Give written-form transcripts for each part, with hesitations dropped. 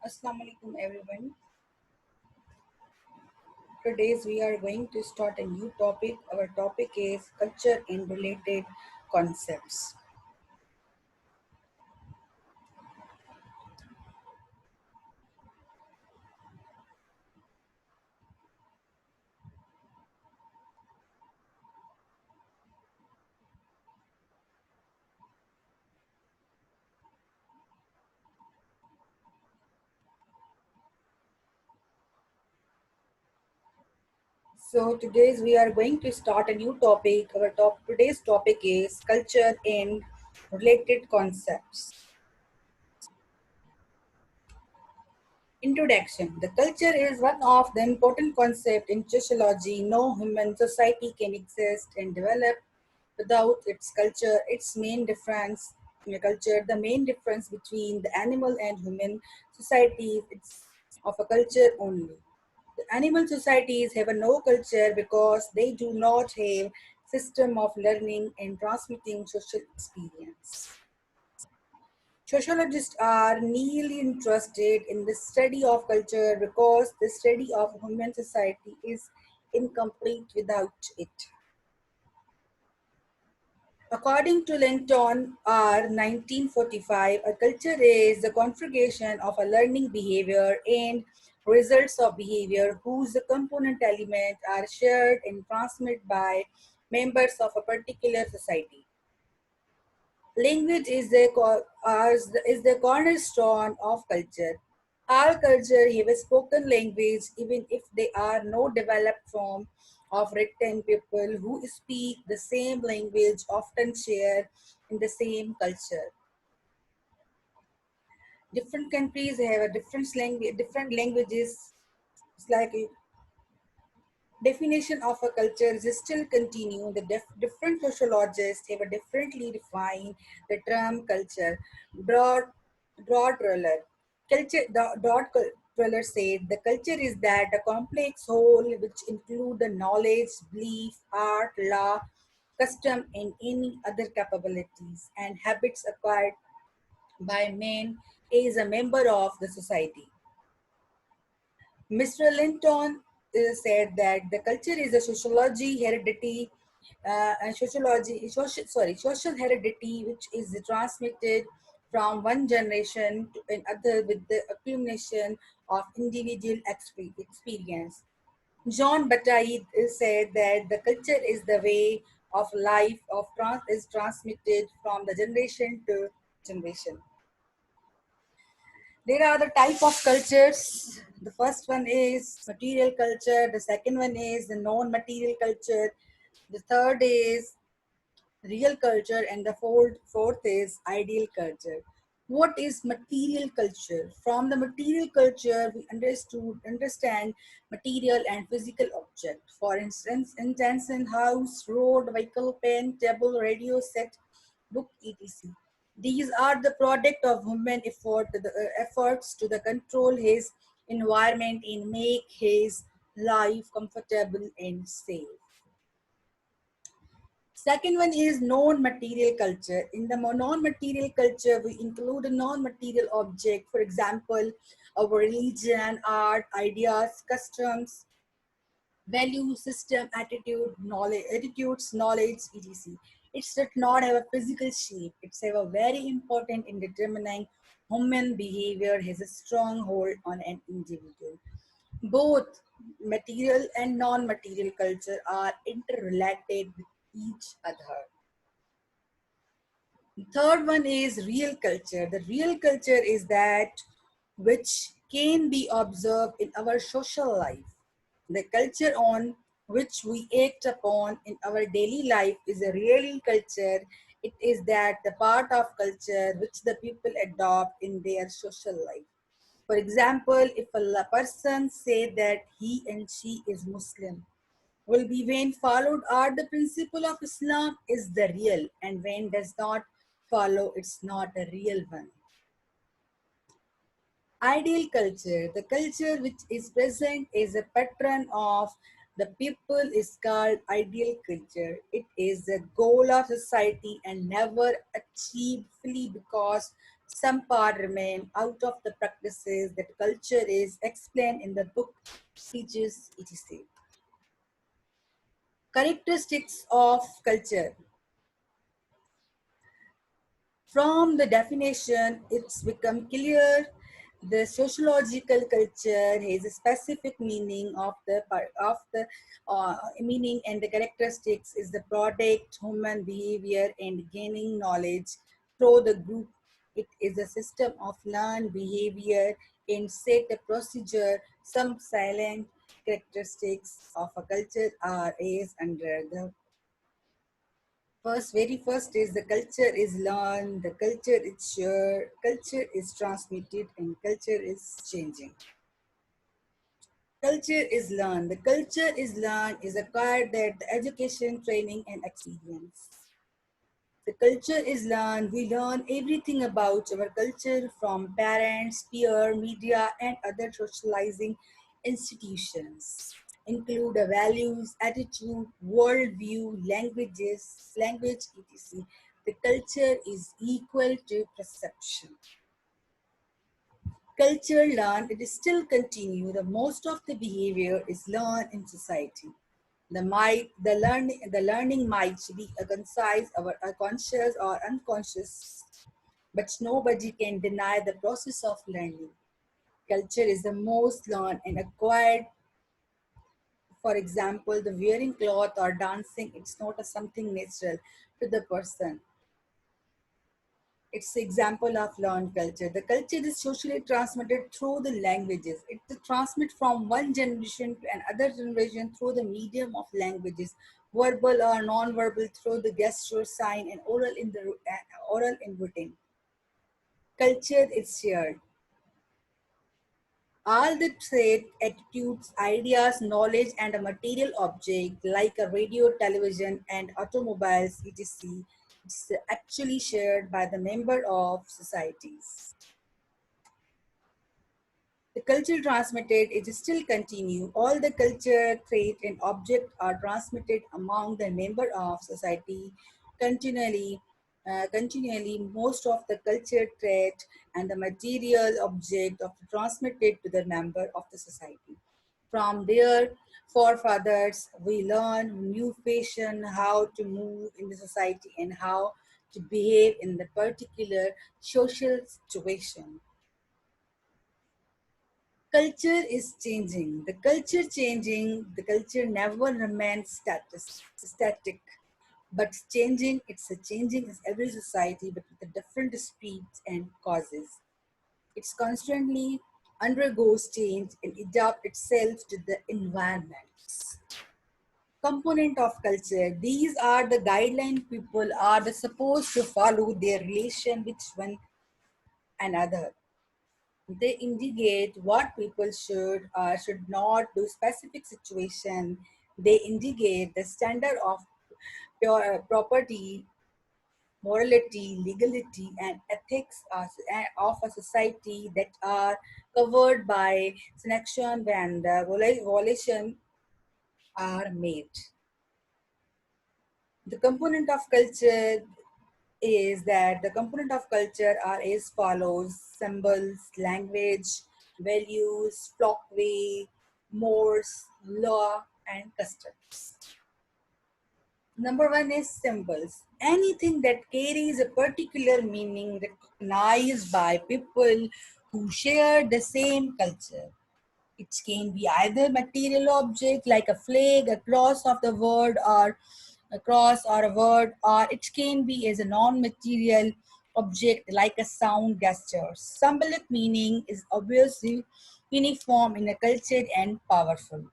Assalamu alaikum everyone. Today's we are going to start a new topic. Our topic is culture and related concepts. So today's we are going to start a new topic. Today's topic is culture and related concepts. Introduction. The culture is one of the important concepts in sociology. No human society can exist and develop without its culture. The main difference between the animal and human societies, it's of a culture only. The animal societies have a no culture because they do not have system of learning and transmitting social experience. Sociologists are nearly interested in the study of culture because the study of human society is incomplete without it. According to Linton R. 1945, a culture is the configuration of a learning behavior and results of behavior whose component elements are shared and transmitted by members of a particular society. Language is the cornerstone of culture. All culture have a spoken language, even if they are no developed form of written. People who speak the same language often share in the same culture. Different countries have a different languages. It's like definition of a culture is still continue. The different sociologists have a differently defined the term culture. Broad, broad roller. Culture, roller said the culture is that a complex whole which include the knowledge, belief, art, law, custom, and any other capabilities and habits acquired by man is a member of the society. Mr. Linton said that the culture is a sociology heredity, and social heredity, which is transmitted from one generation to another with the accumulation of individual experience. John Bataille said that the culture is the way of life is transmitted from the generation to generation. There are the type of cultures. The first one is material culture. The second one is the non-material culture. The third is real culture, and the fourth is ideal culture. What is material culture? From the material culture, we understand material and physical object. For instance, in house, road, vehicle, pen, table, radio set, book, etc. These are the product of human efforts to the control his environment and make his life comfortable and safe. Second one is non-material culture. In the non-material culture, we include a non-material object, for example, our religion, art, ideas, customs, value system, attitudes, etc. It's does not have a physical shape. It's have a very important in determining human behavior has a strong hold on an individual. Both material and non-material culture are interrelated with each other. Third one is real culture. The real culture is that which can be observed in our social life. The culture on which we act upon in our daily life is a real culture. It is that the part of culture which the people adopt in their social life. For example, if a person say that he and she is Muslim, will be when followed are the principle of Islam is the real, and when does not follow, it's not a real one. Ideal culture, the culture which is present is a pattern of the people is called ideal culture. It is the goal of society and never achieved fully because Some part remain out of the practices that culture is explained in the book, speeches, etc. Characteristics of culture. From the definition, it's become clear the sociological culture has a specific meaning of the meaning, and the characteristics is the product human behavior and gaining knowledge through the group. It is a system of learned behavior and set a procedure. Some silent characteristics of a culture are as under the very first is the culture is learned, the culture is shared, culture is transmitted, and culture is changing. Culture is learned. The culture is learned is acquired at the education, training, and experience. The culture is learned. We learn everything about our culture from parents, peer, media, and other socializing institutions. Include the values, attitude, worldview, language, etc. The culture is equal to perception. Culture learned, it is still continue. The most of the behavior is learned in society. The learning might be a concise or a conscious or unconscious, but nobody can deny the process of learning. Culture is the most learned and acquired. For example, the wearing cloth or dancing, it's not a something natural to the person. It's an example of learned culture. The culture is socially transmitted through the languages. It transmits from one generation to another generation through the medium of languages, verbal or non-verbal, through the gesture, sign, and oral and written. Culture is shared. All the traits, attitudes, ideas, knowledge, and a material object like a radio, television, and automobiles, etc., is actually shared by the member of societies. The culture transmitted is still continue. All the culture, trait, and object are transmitted among the member of society continually. Continually, most of the culture trait and the material object of transmitted to the member of the society. From their forefathers, we learn new fashion, how to move in the society, and how to behave in the particular social situation. Culture is changing. The culture changing, the culture never remains static, but changing, it's a changing is every society, but with the different speeds and causes. It's constantly undergoes change and adapt itself to the environments. Component of culture. These are the guideline people are the supposed to follow their relation with one another. They indicate what people should or should not do specific situation. They indicate the standard of property, morality, legality, and ethics of a society that are covered by sanction when the violation are made. The component of culture is that the component of culture are as follows: symbols, language, values, folkway, mores, law, and customs. Number one is symbols. Anything that carries a particular meaning recognized by people who share the same culture. It can be either material object like a flag, a cross of the word, or a cross or a word, or it can be as a non-material object like a sound gesture. Symbolic meaning is obviously uniform in a culture and powerful.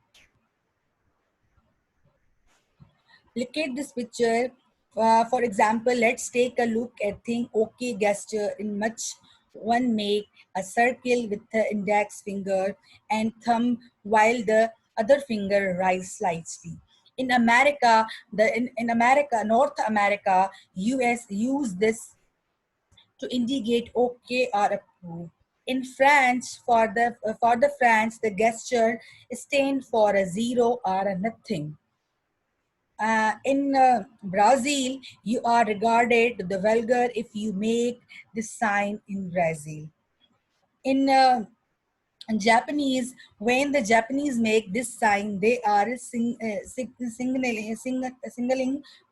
Look at this picture. For example, let's take a look at thing OK gesture in much one make a circle with the index finger and thumb while the other finger rise slightly. In America, North America, US use this to indicate OK or approve. In France, for the France, the gesture stands for a zero or a nothing. In Brazil, you are regarded the vulgar if you make this sign in Brazil. In Japanese, when the Japanese make this sign, they are signaling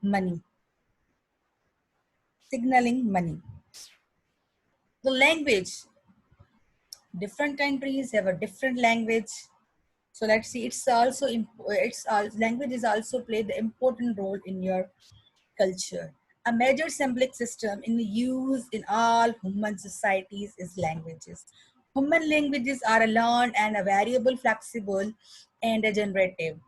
money, signaling money. The language, different countries have a different language. So let's see. Language is also played the important role in your culture. A major symbolic system in use in all human societies is languages. Human languages are learned and a variable, flexible, and a generative.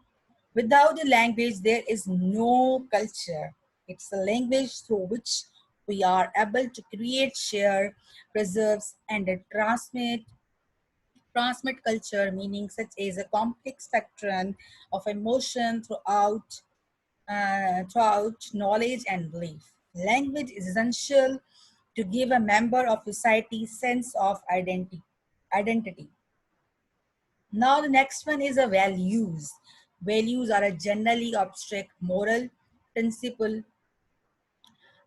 Without the language, there is no culture. It's a language through which we are able to create, share, preserve, and transmit culture, meaning such as a complex spectrum of emotion throughout knowledge and belief. Language is essential to give a member of society sense of identity. Now the next one is a values. Values are a generally abstract moral principle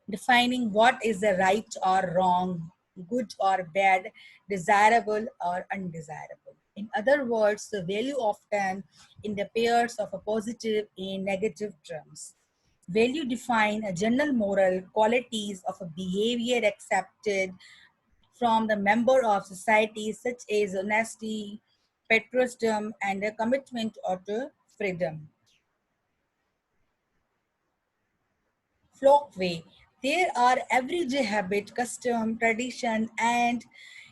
defining what is the right or wrong, good or bad, desirable or undesirable. In other words, the value often in the pairs of a positive and negative terms. Value define a general moral qualities of a behavior accepted from the member of society such as honesty, patriotism, and a commitment to freedom. Flock way. There are everyday habit, custom, tradition, and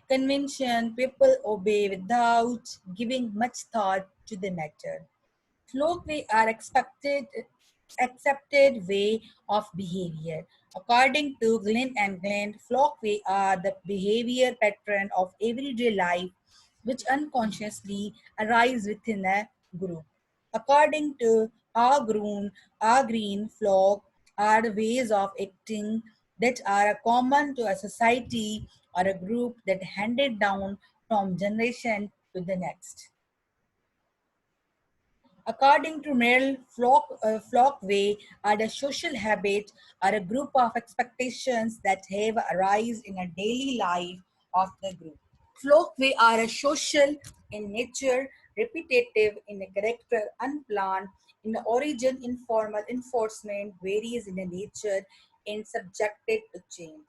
convention people obey without giving much thought to the matter. Flockway are accepted way of behavior. According to Glenn and Glenn, flockway are the behavior pattern of everyday life which unconsciously arise within a group. According to our green flock are the ways of acting that are common to a society or a group that handed down from generation to the next. According to Merrill, flock way are the social habit or a group of expectations that have arise in a daily life of the group. Folklore are a social in nature, repetitive in a character, unplanned in the origin, informal enforcement, varies in the nature, and subjected to change.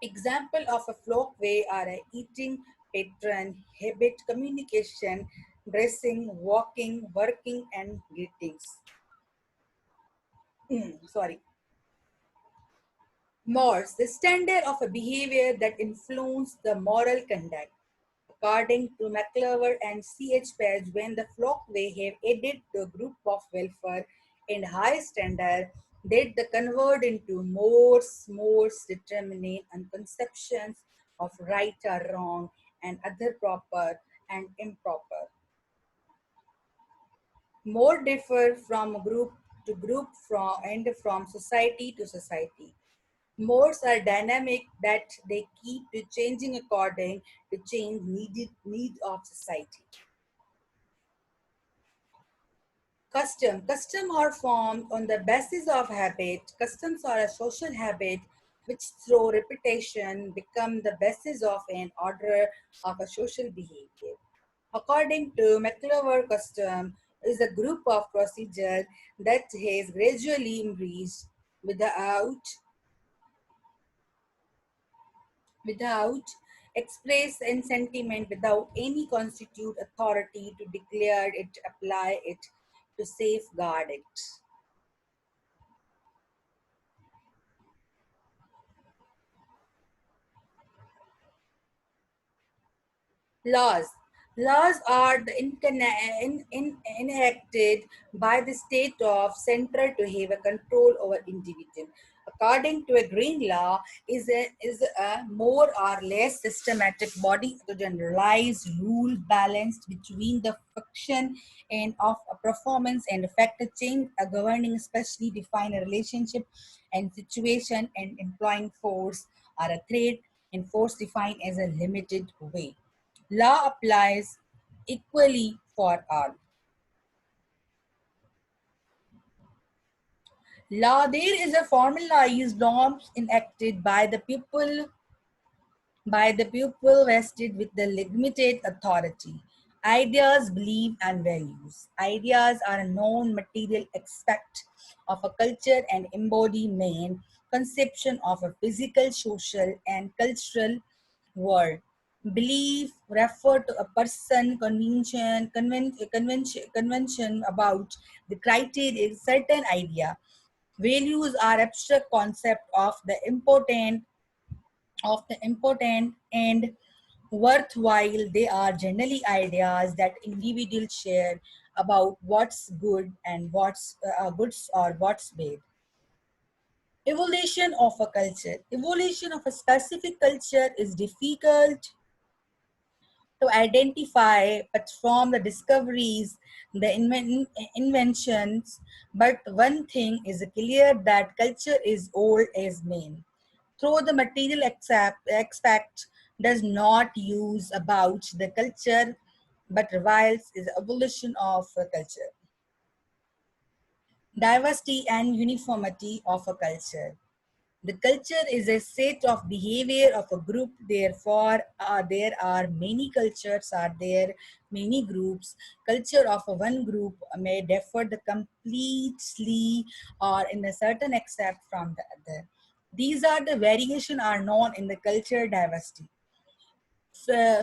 Example of a folklore are a eating pattern, habit, communication, dressing, walking, working, and greetings. Sorry. Mores, the standard of a behavior that influence the moral conduct. According to McClover and C.H. Page, when the flockway have added to a group of welfare and high standard, that the convert into mores determining and conceptions of right or wrong and other proper and improper. More differ from group to group from society to society. Mores are dynamic that they keep to changing according to change need of society. Custom are formed on the basis of habit. Customs are a social habit which through repetition become the basis of an order of a social behavior. According to McClover, custom is a group of procedures that has gradually emerged without express and sentiment, without any constitute authority to declare it, apply it, to safeguard it. Laws. Laws are enacted by the state of center to have a control over individual. According to a green law, is a more or less systematic body to generalize rule balanced between the function and of a performance and effect a change a governing especially define a relationship and situation and employing force or a threat and force defined as a limited way. Law applies equally for all. Law, there is a formalized norms enacted by the people vested with the limited authority. Ideas, belief, and values. Ideas are a known material aspect of a culture and embody main conception of a physical, social, and cultural world. Belief refer to a person convention about the criteria certain idea. Values are abstract concept of the important and worthwhile. They are generally ideas that individuals share about what's good and what's goods or what's bad. Evolution of a culture. Evolution of a specific culture is difficult to identify, but from the discoveries, the inventions, but one thing is clear that culture is old as man. Though the material aspect does not use about the culture, but reveals is evolution of a culture. Diversity and uniformity of a culture. The culture is a set of behavior of a group. Therefore, there are many cultures, are there many groups. Culture of a one group may differ the completely or in a certain extent from the other. These are the variation are known in the culture diversity.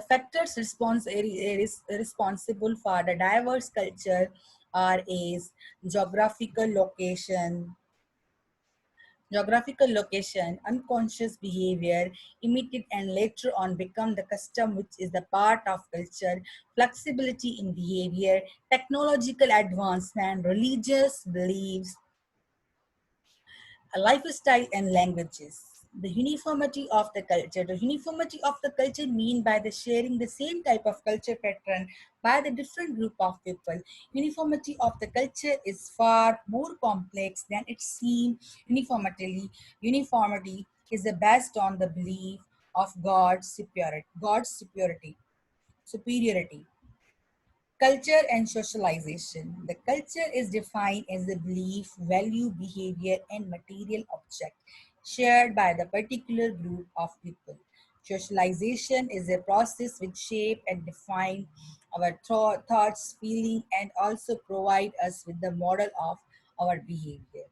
Factors responsible for the diverse culture are is geographical location, geographical location, unconscious behavior, imitated and later on become the custom, which is the part of culture, flexibility in behavior, technological advancement, religious beliefs, lifestyle and languages. The uniformity of the culture. The uniformity of the culture mean by the sharing the same type of culture pattern by the different group of people. Uniformity of the culture is far more complex than it seems. Uniformity is based on the belief of God's superiority. Culture and socialization. The culture is defined as the belief, value, behavior, and material object shared by the particular group of people. Socialization is a process which shape and define our thoughts, feeling, and also provide us with the model of our behavior.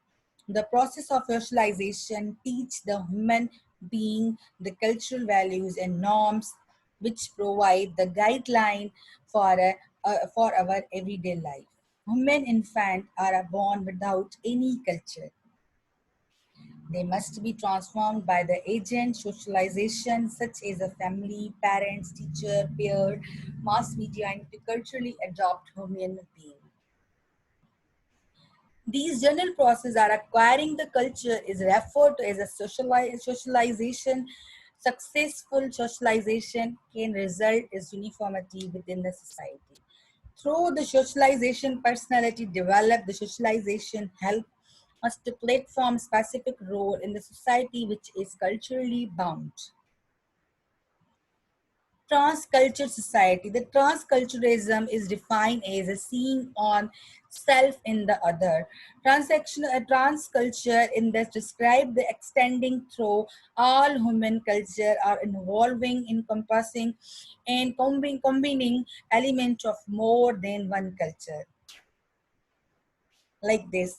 The process of socialization teach the human being the cultural values and norms which provide the guideline for our everyday life. Women infants are born without any culture. They must be transformed by the agent socialization, such as a family, parents, teacher, peer, mass media, and to culturally adopt human being. These general processes are acquiring the culture is referred to as a socialization. Successful socialization can result as uniformity within the society. Through the socialization, personality develop. The socialization help us to platform specific role in the society which is culturally bound. Transculture society. The transculturalism is defined as a seeing on self in the other. Transculture in this describe the extending through all human culture are involving, encompassing, and combining elements of more than one culture. Like this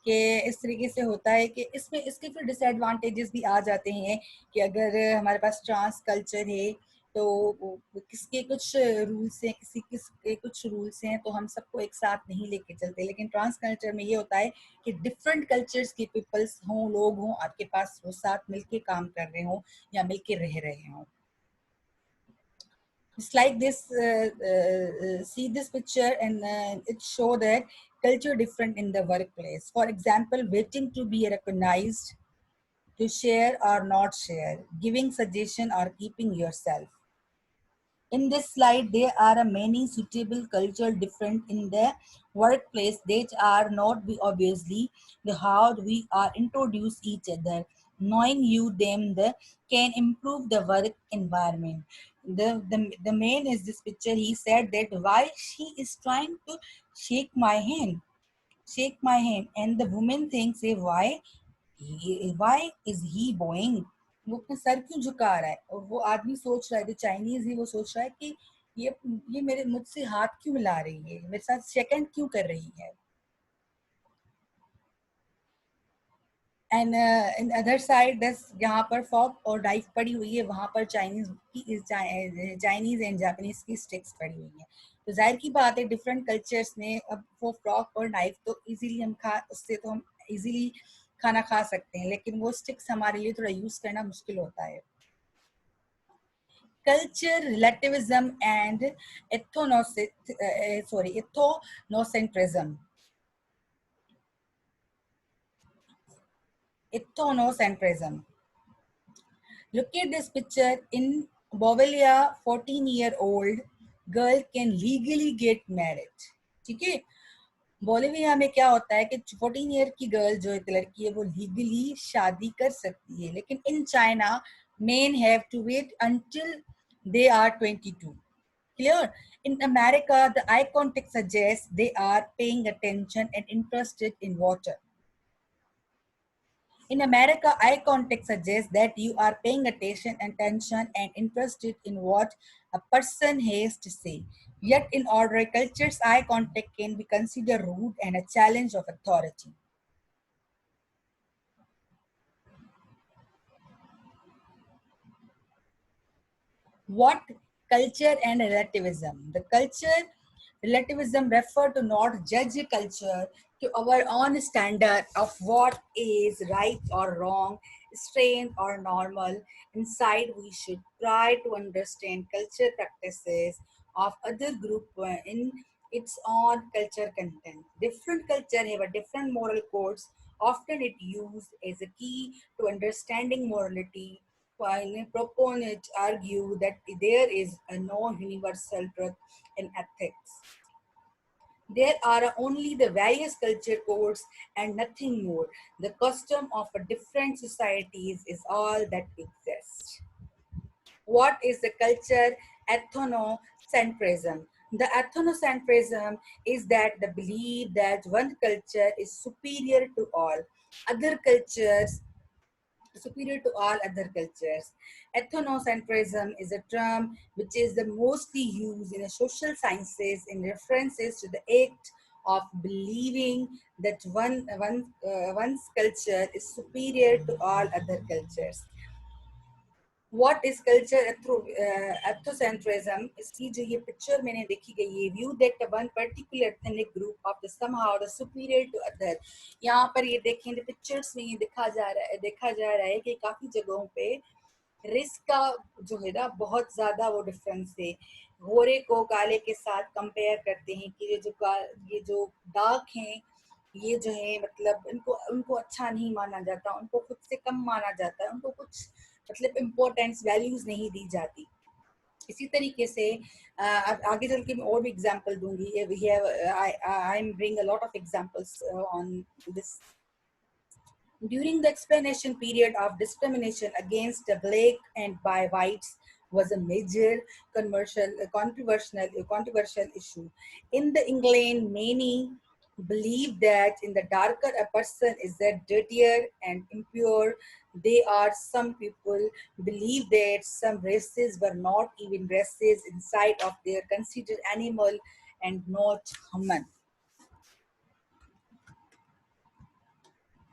कि इस तरीके से होता है कि इसमें इसके फिर डिसएडवांटेजेस भी आ जाते हैं कि अगर हमारे पास ट्रांस कल्चर है तो किसके कुछ रूल्स हैं किसी किसके कुछ रूल्स हैं तो हम सबको एक साथ नहीं लेके चलते लेकिन ट्रांस कल्चर में ये होता है कि डिफरेंट कल्चर्स के पीपल्स हों लोग हों आपके पास वो साथ मिलके काम कर रहे हों या मिलके रह रहे हों. It's like this, see this picture and it show that culture different in the workplace. For example, waiting to be recognized, to share or not share, giving suggestion or keeping yourself. In this slide, there are many suitable cultural different in the workplace that are not be obviously the how we are introduce each other. Knowing you them the can improve the work environment. The man is this picture. He said that why she is trying to shake my hand. shake my hand, and the woman thinks, "Hey, why is he bowing?" वो अपना sir क्यों झुका रहा है? और वो आदमी सोच रहा है, जो चाइनीज ही, वो सोच रहा है कि ये मेरे मुझसे हाथ क्यों मिला रही है, मेरे साथ सेकंड क्यों कर रही है. एंड इन अदर साइड दस यहाँ पर फॉक और नाइफ पड़ी हुई है, वहाँ पर चाइनीज एंड जापानीज की स्टिक्स पड़ी हुई है. तो जाहिर की बात है, डिफरेंट कल्चर्स में अब वो फ्रॉक और नाइफ तो इजीली हम खा उससे तो हम इजीली खाना खा सकते हैं, लेकिन वो स्टिक्स हमारे लिए थोड़ा यूज करना मुश्किल होता है. Culture relativism and ethnocentrism. Ethnocentrism. Look at this picture. In Bavaria, 14-year-old girl can legally get married. ठीक है. बोलिविया में क्या होता है कि 14 ईयर की गर्ल जो एक लड़की है वो लीगली शादी कर सकती है, लेकिन in China men have to wait until they are 22. Clear? In America, the eye contact suggests they are paying attention and interested in water. In America, eye contact suggests that you are paying attention and interested in what a person has to say. Yet in other cultures, eye contact can be considered rude and a challenge of authority. What culture and relativism? The culture relativism refer to not judge a culture to our own standard of what is right or wrong, strange or normal. Inside, we should try to understand culture practices of other group in its own culture content. Different culture have a different moral codes. Often it used as a key to understanding morality, while proponents argue that there is no universal truth in ethics. There are only the various culture codes and nothing more. The custom of a different societies is all that exists. What is the culture ethnocentrism? The ethnocentrism is that the belief that one culture is other cultures superior to all other cultures. Ethnocentrism is a term which is the mostly used in the social sciences in references to the act of believing that one's culture is superior to all other cultures. What is culture ethnocentrism? इसकी जो ये picture मैंने देखी गई है, view that one particular ethnic group of the somehow the superior to other. यहाँ पर ये देखें, पिक्चर्स में ये देखा जा रहा है कि काफी जगहों पे रिस्क का जो है ना बहुत ज्यादा वो डिफरेंस है. गोरे को काले के साथ कंपेयर करते हैं कि ये जो डार्क हैं, ये जो है मतलब इनको उनको अच्छा नहीं माना जाता, उनको खुद से कम माना जाता है, उनको कुछ मतलब इम्पोर्टेंस वैल्यूज नहीं दी जाती. इसी तरीके से अब आगे चल के मैं और भी एग्जांपल दूंगी. We have I am bring a lot of examples on this. During the explanation period of discrimination against the black and by whites was a major controversial issue. In the England, many believe that in the darker a person is, the dirtier and impure they are. Some people believe that some races were not even races inside of their considered animal and not human.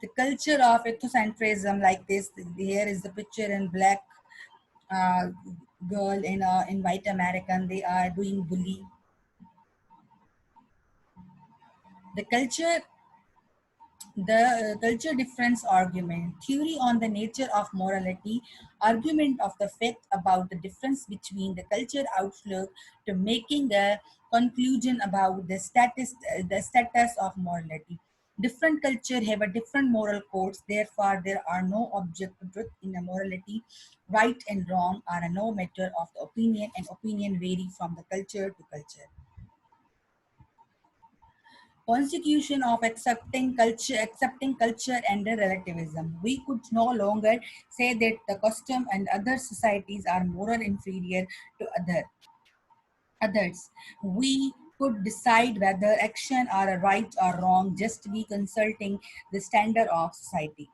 The culture of ethnocentrism like this. Here is the picture in black uh, girl in white American. They are doing bully. The culture difference argument, theory on the nature of morality, argument of the fact about the difference between the culture outlook to making a conclusion about the status of morality. Different culture have a different moral codes, therefore there are no objective truth in a morality. Right and wrong are a no matter of the opinion, and opinion vary from the culture to culture. Constitution of accepting culture and relativism. We could no longer say that the custom and other societies are moral inferior to others. We could decide whether action are a right or wrong just to be consulting the standard of society.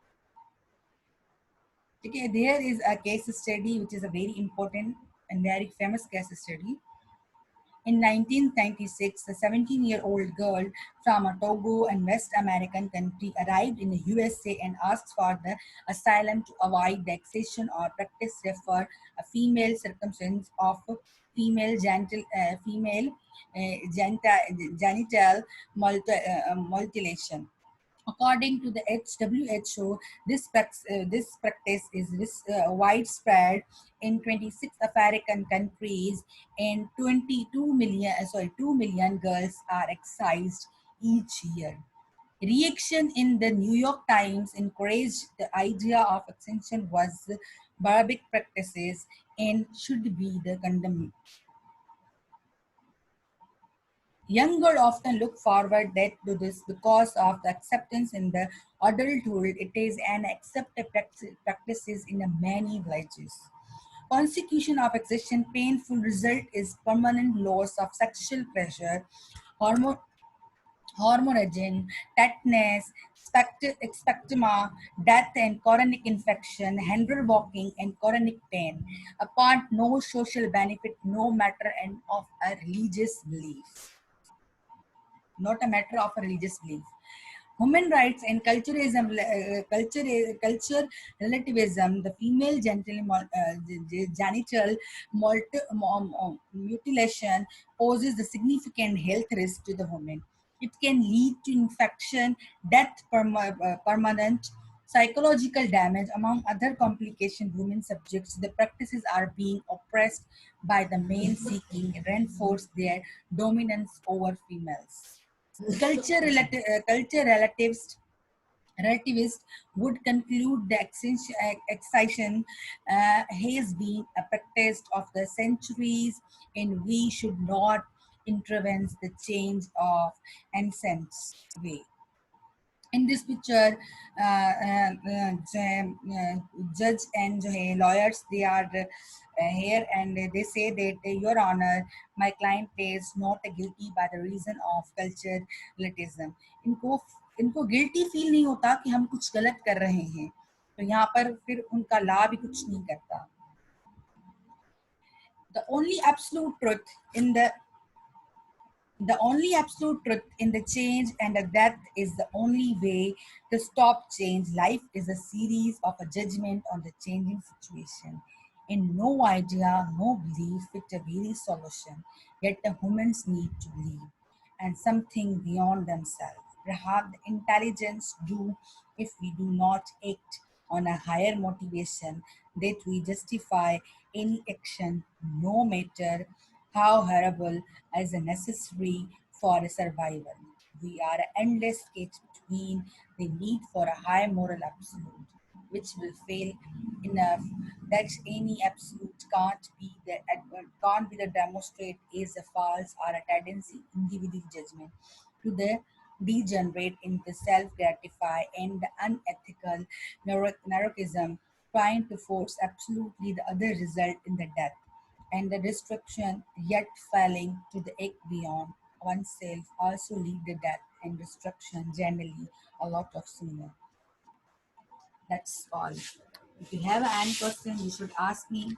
Okay, there is a case study which is a very important and very famous case study. In 1996, a 17-year-old girl from a Togo and West American country arrived in the USA and asked for the asylum to avoid the accession or practice refer a female circumstance of genital mutilation. According to the WHO, this practice is widespread in 26 African countries, and 2 million girls are excised each year. Reaction in the New York Times encouraged the idea of extension was barbaric practices and should be the condemned. Young girls often look forward that to this because of the acceptance in the adulthood. It is an accepted practices in many villages. Consequence of excision painful result is permanent loss of sexual pleasure, hormone hemorrhaging, tetanus, expectoma, death and chronic infection, hinder walking and chronic pain. Upon no social benefit, no matter and of a religious belief, not a matter of a religious belief. Human rights and culture relativism, the female genital mutilation poses a significant health risk to the woman. It can lead to infection, death, permanent psychological damage, among other complications. Women subjects to the practices are being oppressed by the male seeking reinforce their dominance over females. Culture relativist would conclude the excision has been a practice of the centuries, and we should not intervene the change of ancient way. In this picture, judge and lawyers, they are here, and they say that your honor, my client is not guilty by the reason of culture relativism. इनको इनको guilty feel नहीं होता कि हम कुछ गलत कर रहे हैं, तो यहाँ पर फिर उनका ला भी कुछ नहीं करता. The only absolute truth in the change and the death is the only way to stop change. Life is a series of a judgment on the changing situation. And no idea, no belief fit a very solution. Yet the humans need to believe and something beyond themselves. Perhaps the intelligence do if we do not act on a higher motivation that we justify any action, no matter how horrible, as a necessary for a survival. We are an endless sketch between the need for a high moral absolute, which will fail enough that any absolute can't be the demonstrate is a false or a tendency individual judgment to the degenerate into self-gratify and the unethical narcissism trying to force absolutely the other result in the death and the destruction, yet failing to the act beyond oneself also lead to death and destruction generally a lot of sooner. That's all. If you have any question, you should ask me.